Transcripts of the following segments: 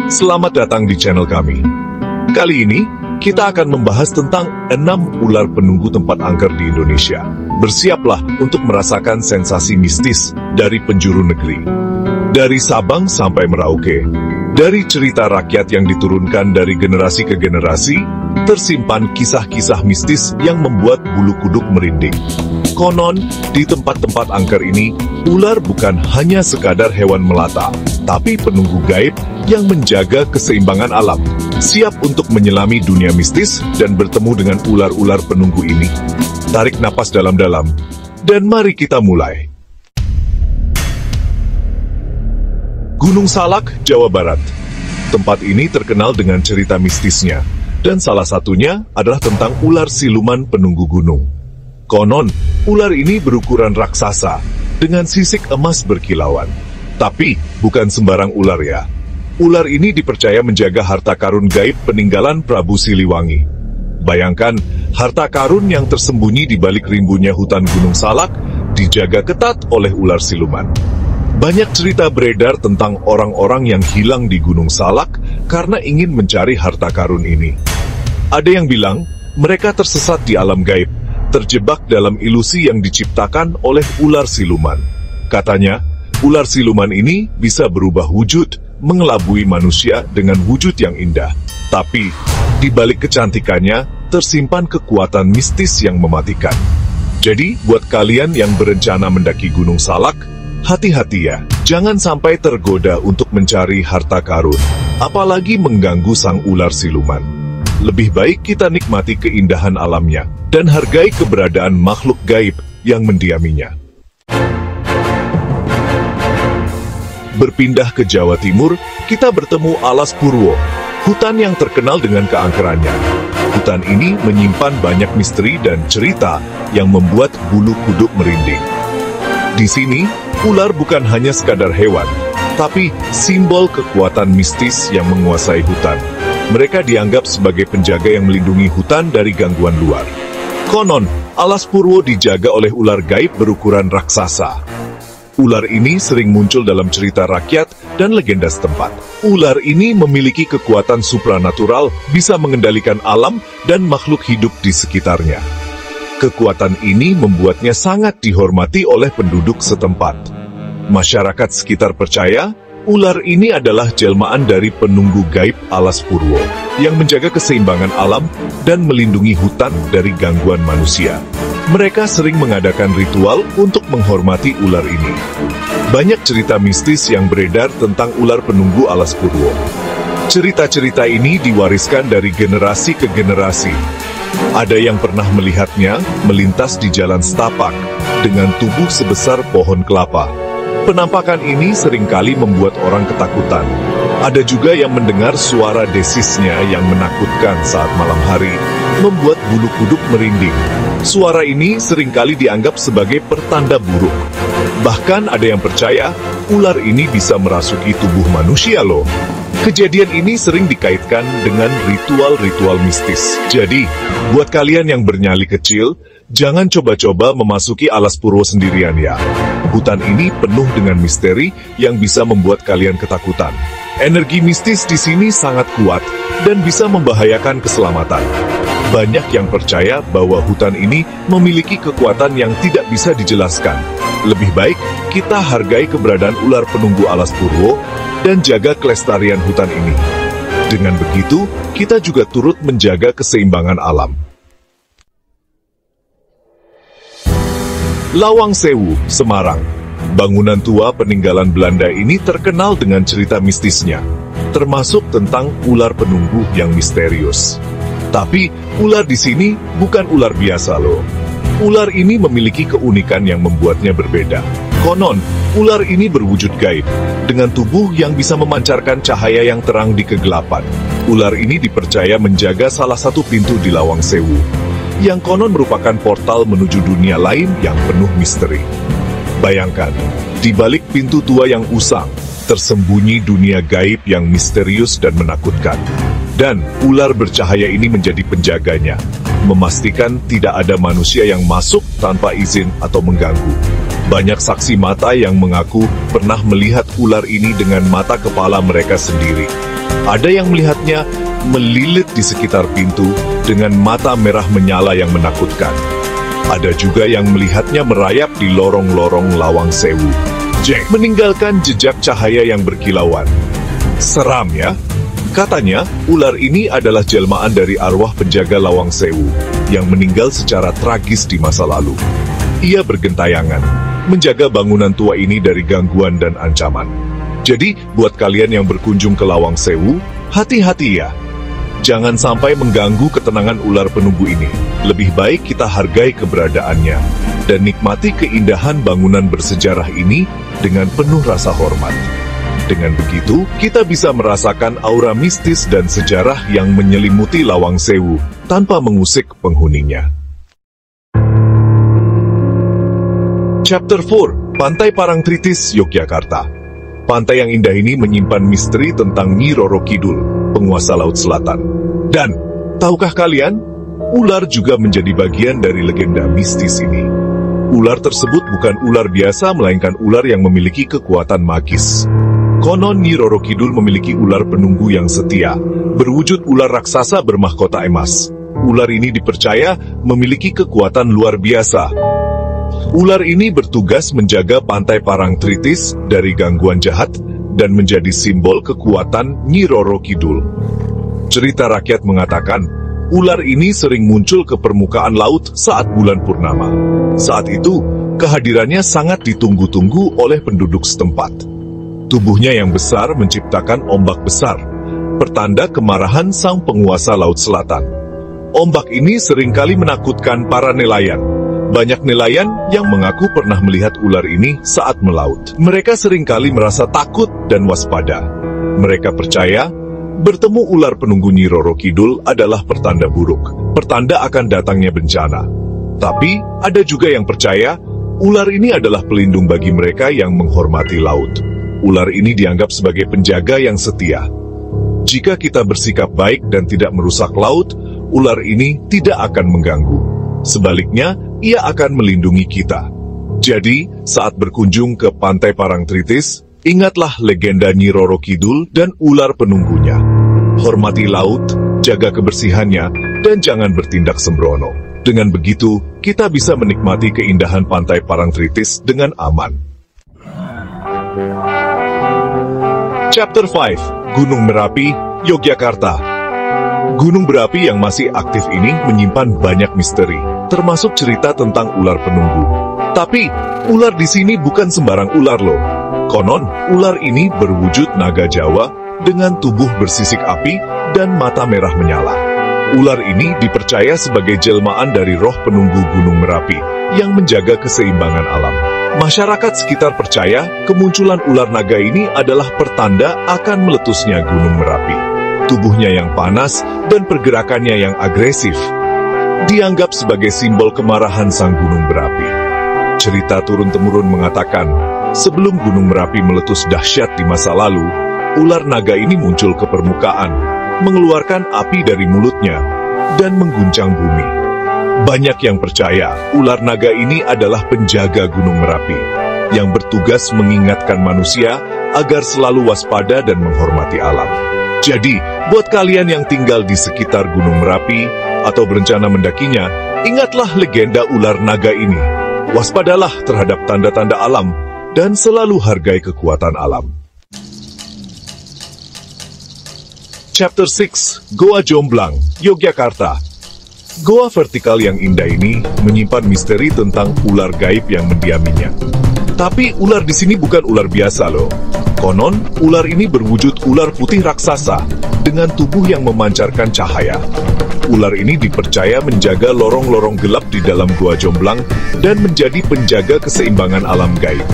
Selamat datang di channel kami. Kali ini, kita akan membahas tentang 6 ular penunggu tempat angker di Indonesia. Bersiaplah untuk merasakan sensasi mistis dari penjuru negeri. Dari Sabang sampai Merauke, dari cerita rakyat yang diturunkan dari generasi ke generasi, tersimpan kisah-kisah mistis yang membuat bulu kuduk merinding. Konon, di tempat-tempat angker ini, ular bukan hanya sekadar hewan melata, tapi penunggu gaib yang menjaga keseimbangan alam. Siap untuk menyelami dunia mistis dan bertemu dengan ular-ular penunggu ini? Tarik napas dalam-dalam, dan mari kita mulai. Gunung Salak, Jawa Barat. Tempat ini terkenal dengan cerita mistisnya, dan salah satunya adalah tentang ular siluman penunggu gunung. Konon, ular ini berukuran raksasa, dengan sisik emas berkilauan. Tapi, bukan sembarang ular ya. Ular ini dipercaya menjaga harta karun gaib peninggalan Prabu Siliwangi. Bayangkan, harta karun yang tersembunyi di balik rimbunnya hutan Gunung Salak, dijaga ketat oleh ular siluman. Banyak cerita beredar tentang orang-orang yang hilang di Gunung Salak karena ingin mencari harta karun ini. Ada yang bilang, mereka tersesat di alam gaib, terjebak dalam ilusi yang diciptakan oleh ular siluman. Katanya, ular siluman ini bisa berubah wujud, mengelabui manusia dengan wujud yang indah. Tapi, di balik kecantikannya, tersimpan kekuatan mistis yang mematikan. Jadi, buat kalian yang berencana mendaki Gunung Salak, hati-hati ya, jangan sampai tergoda untuk mencari harta karun, apalagi mengganggu sang ular siluman. Lebih baik kita nikmati keindahan alamnya, dan hargai keberadaan makhluk gaib yang mendiaminya. Berpindah ke Jawa Timur, kita bertemu Alas Purwo, hutan yang terkenal dengan keangkerannya. Hutan ini menyimpan banyak misteri dan cerita yang membuat bulu kuduk merinding. Di sini, ular bukan hanya sekadar hewan, tapi simbol kekuatan mistis yang menguasai hutan. Mereka dianggap sebagai penjaga yang melindungi hutan dari gangguan luar. Konon, Alas Purwo dijaga oleh ular gaib berukuran raksasa. Ular ini sering muncul dalam cerita rakyat dan legenda setempat. Ular ini memiliki kekuatan supranatural, bisa mengendalikan alam dan makhluk hidup di sekitarnya. Kekuatan ini membuatnya sangat dihormati oleh penduduk setempat. Masyarakat sekitar percaya, ular ini adalah jelmaan dari penunggu gaib Alas Purwo, yang menjaga keseimbangan alam dan melindungi hutan dari gangguan manusia. Mereka sering mengadakan ritual untuk menghormati ular ini. Banyak cerita mistis yang beredar tentang ular penunggu Alas Purwo. Cerita-cerita ini diwariskan dari generasi ke generasi. Ada yang pernah melihatnya melintas di jalan setapak dengan tubuh sebesar pohon kelapa. Penampakan ini seringkali membuat orang ketakutan. Ada juga yang mendengar suara desisnya yang menakutkan saat malam hari, membuat bulu kuduk merinding. Suara ini seringkali dianggap sebagai pertanda buruk. Bahkan ada yang percaya, ular ini bisa merasuki tubuh manusia loh. Kejadian ini sering dikaitkan dengan ritual-ritual mistis. Jadi, buat kalian yang bernyali kecil, jangan coba-coba memasuki Alas Purwo sendirian ya. Hutan ini penuh dengan misteri yang bisa membuat kalian ketakutan. Energi mistis di sini sangat kuat dan bisa membahayakan keselamatan. Banyak yang percaya bahwa hutan ini memiliki kekuatan yang tidak bisa dijelaskan. Lebih baik kita hargai keberadaan ular penunggu Alas Purwo dan jaga kelestarian hutan ini. Dengan begitu, kita juga turut menjaga keseimbangan alam. Lawang Sewu, Semarang. Bangunan tua peninggalan Belanda ini terkenal dengan cerita mistisnya, termasuk tentang ular penunggu yang misterius. Tapi, ular di sini bukan ular biasa loh. Ular ini memiliki keunikan yang membuatnya berbeda. Konon, ular ini berwujud gaib, dengan tubuh yang bisa memancarkan cahaya yang terang di kegelapan. Ular ini dipercaya menjaga salah satu pintu di Lawang Sewu, yang konon merupakan portal menuju dunia lain yang penuh misteri. Bayangkan, di balik pintu tua yang usang, tersembunyi dunia gaib yang misterius dan menakutkan. Dan ular bercahaya ini menjadi penjaganya, memastikan tidak ada manusia yang masuk tanpa izin atau mengganggu. Banyak saksi mata yang mengaku pernah melihat ular ini dengan mata kepala mereka sendiri. Ada yang melihatnya melilit di sekitar pintu dengan mata merah menyala yang menakutkan. Ada juga yang melihatnya merayap di lorong-lorong Lawang Sewu. Jack meninggalkan jejak cahaya yang berkilauan. Seram ya? Katanya, ular ini adalah jelmaan dari arwah penjaga Lawang Sewu yang meninggal secara tragis di masa lalu. Ia bergentayangan, menjaga bangunan tua ini dari gangguan dan ancaman. Jadi, buat kalian yang berkunjung ke Lawang Sewu, hati-hati ya. Jangan sampai mengganggu ketenangan ular penunggu ini. Lebih baik kita hargai keberadaannya dan nikmati keindahan bangunan bersejarah ini dengan penuh rasa hormat. Dengan begitu, kita bisa merasakan aura mistis dan sejarah yang menyelimuti Lawang Sewu tanpa mengusik penghuninya. Chapter 4, Pantai Parangtritis, Yogyakarta. Pantai yang indah ini menyimpan misteri tentang Nyi Roro Kidul, penguasa Laut Selatan. Dan, tahukah kalian, ular juga menjadi bagian dari legenda mistis ini. Ular tersebut bukan ular biasa, melainkan ular yang memiliki kekuatan magis. Konon Nyi Roro Kidul memiliki ular penunggu yang setia, berwujud ular raksasa bermahkota emas. Ular ini dipercaya memiliki kekuatan luar biasa. Ular ini bertugas menjaga Pantai Parangtritis dari gangguan jahat dan menjadi simbol kekuatan Nyi Roro Kidul. Cerita rakyat mengatakan, ular ini sering muncul ke permukaan laut saat bulan purnama. Saat itu, kehadirannya sangat ditunggu-tunggu oleh penduduk setempat. Tubuhnya yang besar menciptakan ombak besar, pertanda kemarahan sang penguasa Laut Selatan. Ombak ini seringkali menakutkan para nelayan. Banyak nelayan yang mengaku pernah melihat ular ini saat melaut. Mereka seringkali merasa takut dan waspada. Mereka percaya, bertemu ular penunggu Nyi Roro Kidul adalah pertanda buruk, pertanda akan datangnya bencana. Tapi, ada juga yang percaya, ular ini adalah pelindung bagi mereka yang menghormati laut. Ular ini dianggap sebagai penjaga yang setia. Jika kita bersikap baik dan tidak merusak laut, ular ini tidak akan mengganggu. Sebaliknya, ia akan melindungi kita. Jadi, saat berkunjung ke Pantai Parangtritis, ingatlah legenda Nyi Roro Kidul dan ular penunggunya. Hormati laut, jaga kebersihannya, dan jangan bertindak sembrono. Dengan begitu, kita bisa menikmati keindahan Pantai Parangtritis dengan aman. Chapter 5, Gunung Merapi, Yogyakarta. Gunung berapi yang masih aktif ini menyimpan banyak misteri, termasuk cerita tentang ular penunggu. Tapi, ular di sini bukan sembarang ular loh. Konon, ular ini berwujud naga Jawa dengan tubuh bersisik api dan mata merah menyala. Ular ini dipercaya sebagai jelmaan dari roh penunggu Gunung Merapi yang menjaga keseimbangan alam. Masyarakat sekitar percaya kemunculan ular naga ini adalah pertanda akan meletusnya Gunung Merapi. Tubuhnya yang panas dan pergerakannya yang agresif dianggap sebagai simbol kemarahan sang gunung berapi. Cerita turun-temurun mengatakan, sebelum Gunung Merapi meletus dahsyat di masa lalu, ular naga ini muncul ke permukaan, mengeluarkan api dari mulutnya, dan mengguncang bumi. Banyak yang percaya ular naga ini adalah penjaga Gunung Merapi, yang bertugas mengingatkan manusia agar selalu waspada dan menghormati alam. Jadi, buat kalian yang tinggal di sekitar Gunung Merapi atau berencana mendakinya, ingatlah legenda ular naga ini. Waspadalah terhadap tanda-tanda alam dan selalu hargai kekuatan alam. Chapter 6, Goa Jomblang, Yogyakarta. Goa vertikal yang indah ini menyimpan misteri tentang ular gaib yang mendiaminya. Tapi ular di sini bukan ular biasa loh. Konon, ular ini berwujud ular putih raksasa dengan tubuh yang memancarkan cahaya. Ular ini dipercaya menjaga lorong-lorong gelap di dalam Goa Jomblang dan menjadi penjaga keseimbangan alam gaib.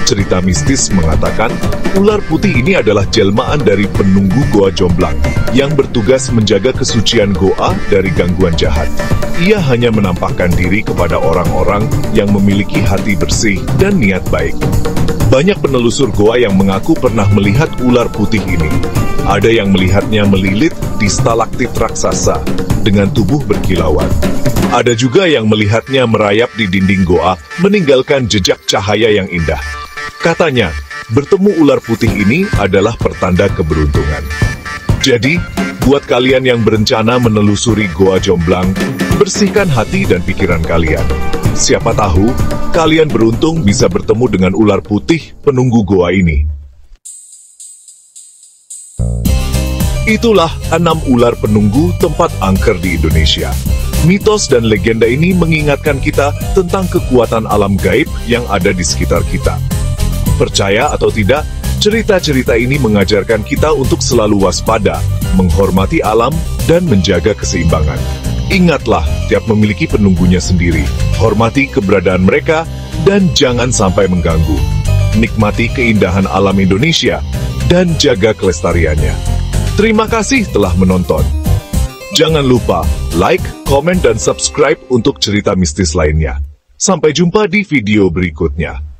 Cerita mistis mengatakan, ular putih ini adalah jelmaan dari penunggu Goa Jomblang yang bertugas menjaga kesucian Goa dari gangguan jahat. Ia hanya menampakkan diri kepada orang-orang yang memiliki hati bersih dan niat baik. Banyak penelusur Goa yang mengaku pernah melihat ular putih ini. Ada yang melihatnya melilit di stalaktit raksasa dengan tubuh berkilauan. Ada juga yang melihatnya merayap di dinding Goa, meninggalkan jejak cahaya yang indah. Katanya, bertemu ular putih ini adalah pertanda keberuntungan. Jadi, buat kalian yang berencana menelusuri Goa Jomblang, bersihkan hati dan pikiran kalian. Siapa tahu, kalian beruntung bisa bertemu dengan ular putih penunggu goa ini. Itulah 6 ular penunggu tempat angker di Indonesia. Mitos dan legenda ini mengingatkan kita tentang kekuatan alam gaib yang ada di sekitar kita. Percaya atau tidak, cerita-cerita ini mengajarkan kita untuk selalu waspada, menghormati alam, dan menjaga keseimbangan. Ingatlah, tiap memiliki penunggunya sendiri. Hormati keberadaan mereka, dan jangan sampai mengganggu. Nikmati keindahan alam Indonesia, dan jaga kelestariannya. Terima kasih telah menonton. Jangan lupa like, komen, dan subscribe untuk cerita mistis lainnya. Sampai jumpa di video berikutnya.